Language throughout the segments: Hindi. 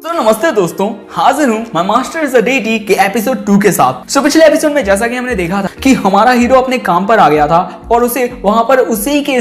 तो नमस्ते दोस्तों, हाजिर हूँ my master is a deity के एपिसोड 2 के साथ। सो पिछले एपिसोड में जैसा कि हमने देखा था कि हमारा हीरो अपने काम पर आ गया था और उसे वहां पर उसी के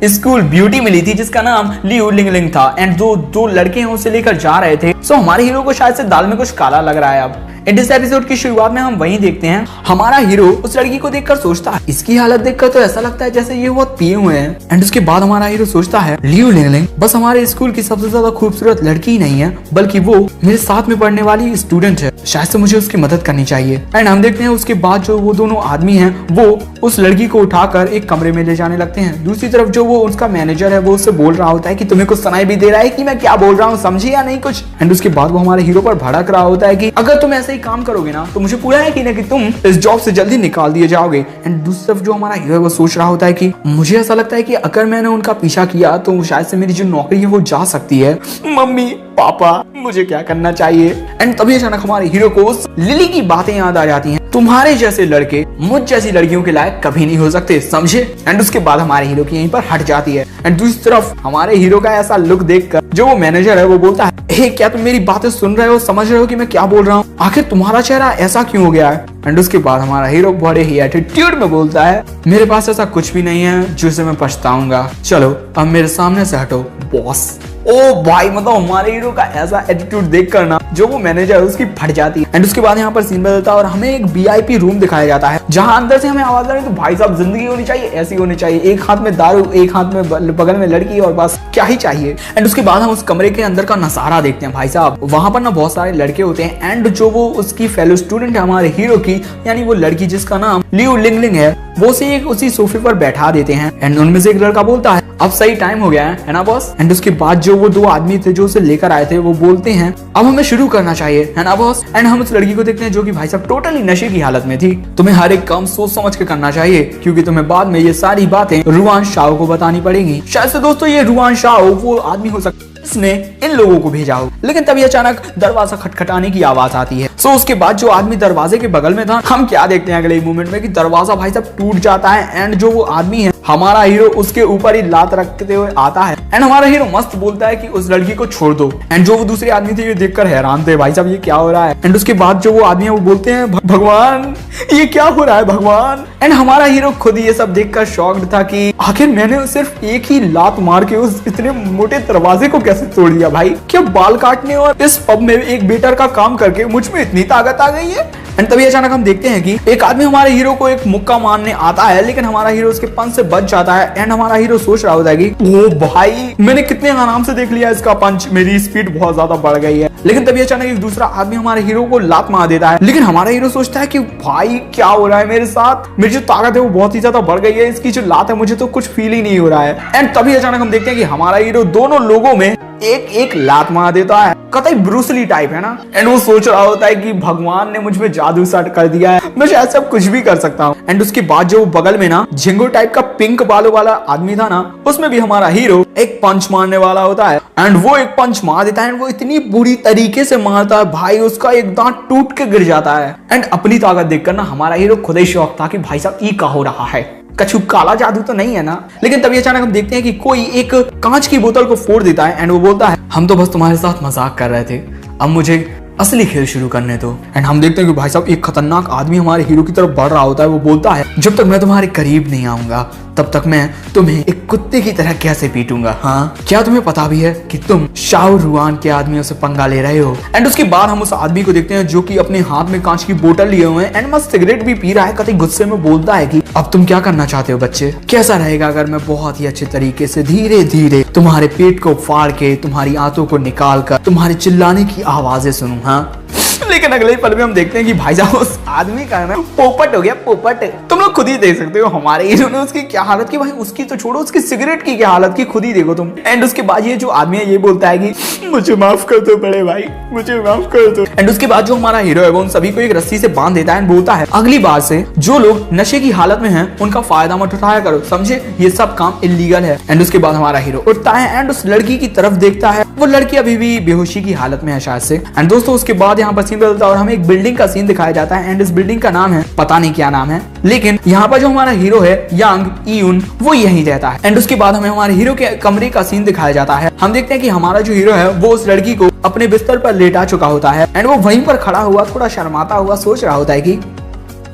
स्कूल ब्यूटी मिली थी जिसका नाम लियू लिंगलिंग था। एंड जो दो लड़के हैं उसे लेकर जा रहे थे। सो हमारे हीरो को शायद से दाल में कुछ काला लग रहा है। अब इस एपिसोड की शुरुआत में हम वही देखते हैं, हमारा हीरो उस लड़की को देखकर सोचता है, इसकी हालत देखकर तो ऐसा लगता है जैसे ये बहुत पिए हुए हैं। एंड उसके बाद हमारा हीरो सोचता है, लियू लिंगलिंग बस हमारे स्कूल की सबसे ज्यादा खूबसूरत लड़की ही नहीं है बल्कि वो मेरे साथ में पढ़ने वाली स्टूडेंट है, शायद से मुझे उसकी मदद करनी चाहिए। एंड हम देखते हैं उसके बाद जो वो दोनों आदमी हैं वो उस लड़की को उठाकर एक कमरे में ले जाने लगते हैं। दूसरी तरफ जो वो उसका मैनेजर है वो उससे बोल रहा होता है कि तुम्हें कुछ सुनाई भी दे रहा है कि मैं क्या बोल रहा हूँ, समझी या नहीं कुछ। एंड उसके बाद वो हमारे हीरो पर भड़क रहा होता है कि अगर तुम ऐसे ही काम करोगे ना तो मुझे पूरा यकीन है कि तुम इस जॉब से जल्दी निकाल दिए जाओगे। एंड दूसरी तरफ जो हमारा हीरो है वो सोच रहा होता है कि मुझे ऐसा लगता है कि अगर मैंने उनका पीछा किया तो शायद से मेरी जो नौकरी है वो जा सकती है। मम्मी पापा मुझे क्या करना चाहिए। एंड तभी अचानक हमारे हीरो को उस लिली की बातें याद आ जाती हैं, तुम्हारे जैसे लड़के मुझ जैसी लड़कियों के लायक कभी नहीं हो सकते, समझे। एंड उसके बाद हमारे हीरो की यहीं पर हट जाती है। एंड दूसरी तरफ हमारे हीरो का ऐसा लुक देखकर जो वो मैनेजर है वो बोलता है, हे क्या तुम मेरी बातें सुन रहे हो, समझ रहे हो कि मैं क्या बोल रहा हूँ, आखिर तुम्हारा चेहरा ऐसा क्यों हो गया है। एंड उसके बाद हमारा हीरो बड़े ही एटीट्यूड में बोलता है, मेरे पास ऐसा कुछ भी नहीं है जिससे मैं पछताऊंगा, चलो अब मेरे सामने से हटो बॉस। ओ भाई, मतलब हमारे हीरो का ऐसा एटीट्यूड देखकर ना जो वो मैनेजर है उसकी फट जाती है। एंड उसके बाद यहाँ पर सीन बदलता है और हमें एक वीआईपी रूम दिखाया जाता है जहां अंदर से हमें आवाज आ रही है, तो भाई साहब जिंदगी होनी चाहिए ऐसी होनी चाहिए, एक हाथ में दारू एक हाथ में बगल में लड़की और बस क्या ही चाहिए। एंड उसके बाद हम उस कमरे के अंदर का नजारा देखते हैं। भाई साहब वहां पर ना बहुत सारे लड़के होते हैं एंड जो वो उसकी फेलो स्टूडेंट है हमारे हीरो की, यानी वो लड़की जिसका नाम लियू लिंगलिंग है, वो उसे उसी सोफे पर बैठा देते हैं। एंड उनमें से एक लड़का बोलता है, अब सही टाइम हो गया है ना बॉस। एंड उसके बाद जो वो दो आदमी थे जो उसे लेकर आए थे वो बोलते हैं, अब हमें शुरू करना चाहिए है ना बॉस। एंड हम उस लड़की को देखते हैं जो कि भाई साहब टोटली नशे की हालत में थी। तुम्हें हर एक काम सोच समझ के करना चाहिए क्योंकि तुम्हें बाद में ये सारी बातें रुआन शाओ को बतानी पड़ेगी। शायद से दोस्तों ये रुआन शाओ वो आदमी हो सकता है इसने इन लोगों को भेजा हो। लेकिन तभी अचानक दरवाजा खटखटाने की आवाज आती है। सो उसके बाद जो आदमी दरवाजे के बगल में था, हम क्या देखते हैं अगले मूवमेंट में कि दरवाजा भाई साहब टूट जाता है एंड जो वो आदमी है हमारा हीरो उसके ऊपर ही लात रखते हुए आता है। एंड हमारा हीरो मस्त बोलता है कि उस लड़की को छोड़ दो। एंड जो वो दूसरे आदमी थे ये देखकर हैरान थे, भाई साहब ये क्या हो रहा है। एंड उसके बाद जो वो आदमी है वो बोलते हैं, भगवान ये क्या हो रहा है भगवान। एंड हमारा हीरो खुद ये सब देखकर शॉक्ड था कि आखिर मैंने सिर्फ एक ही लात मार के उस इतने मोटे दरवाजे को कैसे तोड़ दिया। भाई क्या बाल काटने और इस पब में एक वेटर का काम करके मुझ में इतनी ताकत आ गई है। एंड तभी अचानक हम देखते हैं कि एक आदमी हमारे हीरो को एक मुक्का मारने आता है लेकिन हमारा हीरो उसके पंच से बच जाता है। एंड हमारा हीरो सोच रहा होता है कि ओ भाई मैंने कितने आराम से देख लिया इसका पंच, मेरी स्पीड बहुत ज्यादा बढ़ गई है। लेकिन तभी अचानक एक दूसरा आदमी हमारे हीरो को लात मार देता है। लेकिन हमारा हीरो सोचता है कि भाई क्या हो रहा है मेरे साथ, मेरी जो ताकत है वो बहुत ही ज्यादा बढ़ गई है, इसकी जो लात है मुझे तो कुछ फील ही नहीं हो रहा है। एंड तभी अचानक हम देखते हैं कि हमारा हीरो दोनों लोगों में एक एक लात मार देता है, कतई ब्रूसली टाइप है ना। एंड वो सोच रहा होता है कि भगवान ने मुझ में जादू सेट कर दिया है, मैं शायद सब कुछ भी कर सकता हूँ। एंड उसके बाद जो बगल में ना झिंगो टाइप का पिंक बालों वाला आदमी था ना, उसमें भी हमारा हीरो एक पंच मारने वाला होता है। एंड वो एक पंच मार देता है एंड वो इतनी बुरी तरीके से मारता है भाई उसका एक दांत टूट के गिर जाता है। एंड अपनी ताकत देखकर ना हमारा हीरो खुद ही शौक था कि भाई साहब ये क्या हो रहा है, कछु काला जादू तो नहीं है ना। लेकिन तभी अचानक हम देखते हैं कि कोई एक कांच की बोतल को फोड़ देता है एंड वो बोलता है, हम तो बस तुम्हारे साथ मजाक कर रहे थे, अब मुझे असली खेल शुरू करने दो। एंड हम देखते हैं कि भाई साहब एक खतरनाक आदमी हमारे हीरो की तरफ बढ़ रहा होता है। वो बोलता है, जब तक मैं तुम्हारे करीब नहीं आऊंगा तब तक मैं तुम्हें एक कुत्ते की तरह कैसे पीटूंगा। हाँ क्या तुम्हें पता भी है कि तुम शाओ रुआन के आदमियों से पंगा ले रहे हो। एंड उसके बाद हम उस आदमी को देखते हैं जो कि अपने हाथ में कांच की बोतल लिए हुए हैं एंड मस्त सिगरेट भी पी रहा है। कतई गुस्से में बोलता है कि अब तुम क्या करना चाहते हो बच्चे, कैसा रहेगा अगर मैं बहुत ही अच्छे तरीके से धीरे धीरे तुम्हारे पेट को फाड़ के तुम्हारी आंतों को निकाल कर तुम्हारे चिल्लाने की आवाजें सुनूं। हाँ लेकिन अगले पल में हम देखते हैं कि भाई साहब उस आदमी का ना पोपट हो गया, पोपट। तुम लोग खुद ही देख सकते हो हमारे हीरो ने उसकी क्या हालत की, भाई उसकी तो छोड़ो उसकी सिगरेट की क्या हालत की खुद ही देखो तुम। एंड उसके बाद ये जो आदमी है ये बोलता है कि मुझे माफ कर दो बड़े भाई, मुझे माफ कर दो। एंड उसके बाद जो हमारा हीरो है वो उन सभी को एक रस्सी से बांध देता है एंड बोलता है, अगली बार से जो लोग नशे की हालत में हैं उनका फायदा मत उठाया करो, समझे, ये सब काम इलीगल है। एंड उसके बाद हमारा हीरो उठता है एंड उस लड़की की तरफ देखता है, वो लड़की अभी भी बेहोशी की हालत में है शायद से। एंड दोस्तों उसके बाद यहाँ पर सीन बदलता है और हमें एक बिल्डिंग का सीन दिखाया जाता है एंड इस बिल्डिंग का नाम है, पता नहीं क्या नाम है, लेकिन यहाँ पर जो हमारा हीरो है यांग ईयुन वो यहीं रहता है। एंड उसके बाद हमें हमारे हीरो के कमरे का सीन दिखाया जाता है। हम देखते हैं कि हमारा जो हीरो है वो उस लड़की को अपने बिस्तर पर लेटा चुका होता है एंड वो वहीं पर खड़ा हुआ थोड़ा शर्माता हुआ सोच रहा होता है कि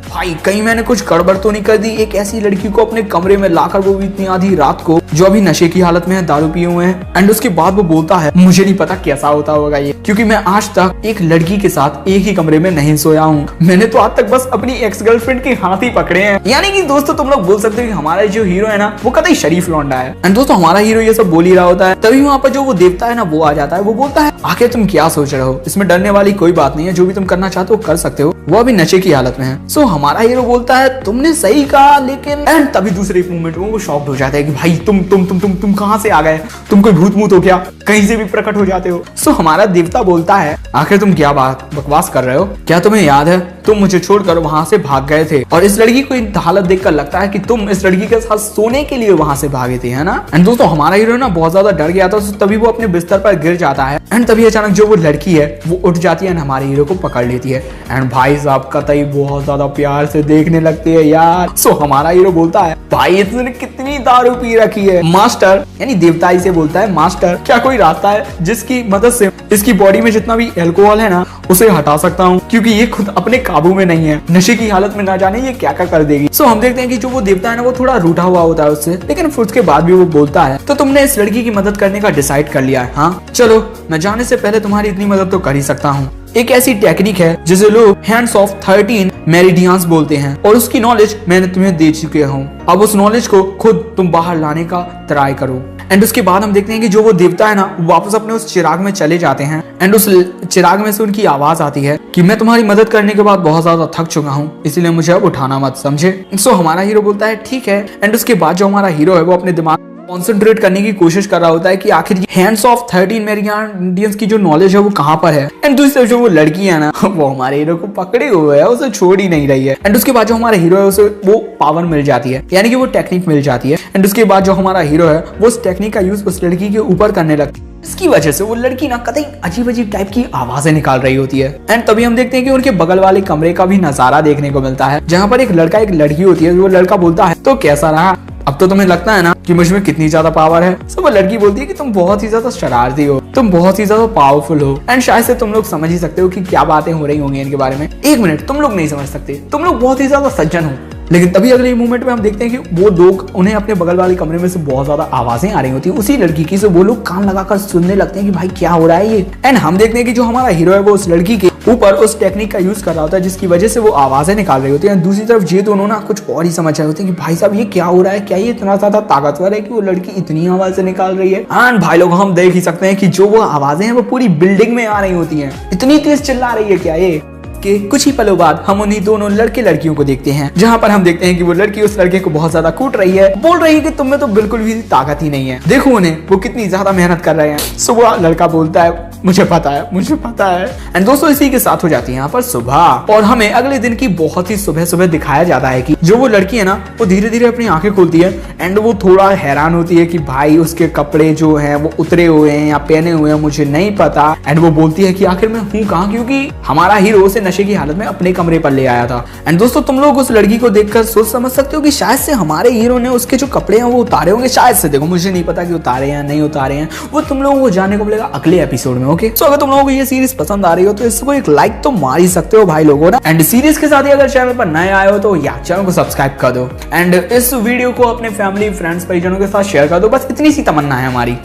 भाई कहीं मैंने कुछ गड़बड़ तो नहीं कर दी, एक ऐसी लड़की को अपने कमरे में लाकर, वो भी इतनी आधी रात को, जो अभी नशे की हालत में है, दारू पिए हुए हैं। एंड उसके बाद वो बोलता है मुझे नहीं पता कैसा होता होगा ये, क्योंकि मैं आज तक एक लड़की के साथ एक ही कमरे में नहीं सोया हूँ। मैंने तो आज तक बस अपनी एक्स गर्लफ्रेंड के हाथ ही पकड़े हैं। यानी कि दोस्तों तुम लोग बोल सकते हो कि हमारा जो हीरो है ना वो कतई शरीफ लौंडा है। एंड दोस्तों हमारा हीरो ये सब बोल ही रहा होता है, तभी वहाँ पर जो वो देवता है ना वो आ जाता है। वो बोलता है आखिर तुम क्या सोच रहे हो, इसमें डरने वाली कोई बात नहीं है, जो भी तुम करना चाहते हो कर सकते हो, वो अभी नशे की हालत में है। सो हमारा हीरो बोलता है तुमने सही कहा, लेकिन एंड तभी दूसरे मोमेंट में वो शॉक्ड हो जाता है कि भाई तुम कहां से आ गए, तुम कोई भूत मूत हो क्या, कहीं से भी प्रकट हो जाते हो। सो हमारा देवता बोलता है आखिर तुम क्या बात बकवास कर रहे हो, क्या तुम्हें याद है तुम मुझे छोड़कर वहां से भाग गए थे, और इस लड़की को इन हालत देखकर लगता है कि तुम इस लड़की के साथ सोने के लिए वहां से भागे थे, है ना। एंड दोस्तों हमारा हीरो ना बहुत ज्यादा डर गया था, तभी वो अपने बिस्तर पर गिर जाता है। एंड तभी अचानक जो वो लड़की है वो उठ जाती है, हमारे हीरो को पकड़ लेती है। एंड भाई साहब कतई बहुत ज्यादा प्यार से देखने लगती है यार। सो हमारा हीरो बोलता है भाई इसने कितनी दारू पी रखी है। मास्टर यानी देवता इसे बोलता है मास्टर क्या कोई रास्ता है जिसकी मदद से इसकी बॉडी में जितना भी अल्कोहल है ना उसे हटा सकता हूँ, क्योंकि ये खुद अपने काबू में नहीं है, नशे की हालत में ना जाने ये क्या क्या कर देगी। सो हम देखते हैं कि जो वो देवता है ना वो थोड़ा रूठा हुआ होता है उससे, लेकिन फिर उसके बाद भी वो बोलता है तो तुमने इस लड़की की मदद करने का डिसाइड कर लिया है, हाँ चलो मैं जाने से पहले तुम्हारी इतनी मदद तो कर ही सकता हूँ। एक ऐसी टेक्निक है जिसे लोग हैंड्स ऑफ 13 मेरिडियंस बोलते हैं, और उसकी नॉलेज मैंने तुम्हें दे चुके हूँ। अब उस नॉलेज को खुद तुम बाहर लाने का ट्राई करो। एंड उसके बाद हम देखते हैं कि जो वो देवता है ना वापस अपने उस चिराग में चले जाते हैं। एंड उस चिराग में से उनकी आवाज आती है कि मैं तुम्हारी मदद करने के बाद बहुत ज्यादा थक चुका हूँ, इसलिए मुझे अब उठाना मत, समझे। सो हमारा हीरो बोलता है ठीक है। एंड उसके बाद जो हमारा हीरो है वो अपने दिमाग कॉन्सेंट्रेट करने की कोशिश कर रहा होता है कि आखिर हैंड्स ऑफ 13 मेरिडियंस की जो नॉलेज है वो कहाँ पर है। एंड दूसरी तरफ जो वो लड़की है ना वो हमारे हीरो को पकड़े हुए है, उसे छोड़ ही नहीं रही है। एंड उसके बाद जो हमारा हीरो है उसे वो पावर मिल जाती है, यानी कि वो टेक्निक मिल जाती है। एंड उसके बाद जो हमारा हीरो है वो उस टेक्निक का यूज उस लड़की के ऊपर करने लगता है। इसकी वजह से वो लड़की ना कतई अजीब अजीब टाइप की आवाजें निकाल रही होती है। एंड तभी हम देखते हैं कि उनके बगल वाले कमरे का भी नजारा देखने को मिलता है, जहाँ पर एक लड़का एक लड़की होती है। वो लड़का बोलता है तो कैसा रहा, अब तो तुम्हें लगता है ना कि मुझ में कितनी ज्यादा पावर है। तो वो लड़की बोलती है कि तुम बहुत ही ज्यादा शरारती हो, तुम बहुत ही ज्यादा पावरफुल हो। एंड शायद से तुम लोग समझ ही सकते हो कि क्या बातें हो रही होंगी इनके बारे में। एक मिनट, तुम लोग नहीं समझ सकते, तुम लोग बहुत ही ज्यादा सज्जन हो। लेकिन तभी अगले मोमेंट में हम देखते हैं कि वो लोग, उन्हें अपने बगल वाले कमरे में से बहुत ज्यादा आवाजें आ रही होती है उसी लड़की की। से वो लोग कान लगाकर सुनने लगते हैं कि भाई क्या हो रहा है ये। एंड हम देखते हैं कि जो हमारा हीरो है वो उस लड़की के ऊपर उस टेक्निक का यूज कर रहा होता है, जिसकी वजह से वो आवाजें निकाल रही होती है। दूसरी तरफ ये दोनों ना कुछ और ही समझ रहे होते हैं कि भाई साहब ये क्या हो रहा है, क्या ये इतना ज्यादा ताकतवर है कि वो लड़की इतनी आवाजें निकाल रही है। एंड भाई लोग हम देख ही सकते हैं कि जो वो आवाजें हैं वो पूरी बिल्डिंग में आ रही होती है, इतनी तेज चिल्ला रही है क्या ये। के कुछ ही पलों बाद हम उन्हीं दोनों लड़के लड़कियों को देखते हैं, जहाँ पर हम देखते हैं कि वो लड़की उस लड़के को बहुत ज्यादा कूट रही है, बोल रही है कि तुम में तो बिल्कुल भी ताकत ही नहीं है, देखो उन्हें वो कितनी ज्यादा मेहनत कर रहे हैं। सो वो लड़का बोलता है मुझे पता है, मुझे पता है। एंड दोस्तों इसी के साथ हो जाती है यहाँ पर सुबह, और हमें अगले दिन की बहुत ही सुबह सुबह दिखाया जाता है कि जो वो लड़की है ना वो धीरे धीरे अपनी आंखें खोलती है। एंड वो थोड़ा हैरान होती है कि भाई उसके कपड़े जो हैं वो उतरे हुए हैं या पहने हुए हैं मुझे नहीं पता। एंड वो बोलती है कि आखिर मैं हूँ कहाँ, क्योंकि हमारा हीरो उसे नशे की हालत में अपने कमरे पर ले आया था। एंड दोस्तों तुम लोग उस लड़की को देखकर सोच समझ सकते हो कि शायद से हमारे हीरो ने उसके जो कपड़े हैं वो उतारे होंगे, शायद से। देखो मुझे नहीं पता कि उतारे या नहीं उतारे हैं, वो तुम लोगों को जानने को मिलेगा अगले एपिसोड में। ओके, सो अगर तुम लोगों को ये सीरीज पसंद आ रही हो तो इसको एक लाइक तो मार ही सकते हो भाई लोगों ना। एंड सीरीज के साथ ही अगर चैनल पर नए आए हो तो यार चैनल को सब्सक्राइब कर दो। एंड इस वीडियो को अपने फैमिली फ्रेंड्स परिजनों के साथ शेयर कर दो। बस इतनी सी तमन्ना है हमारी।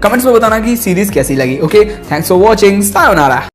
कमेंट्स में बताना कि सीरीज कैसी लगी। Okay, thanks for watching, sayonara.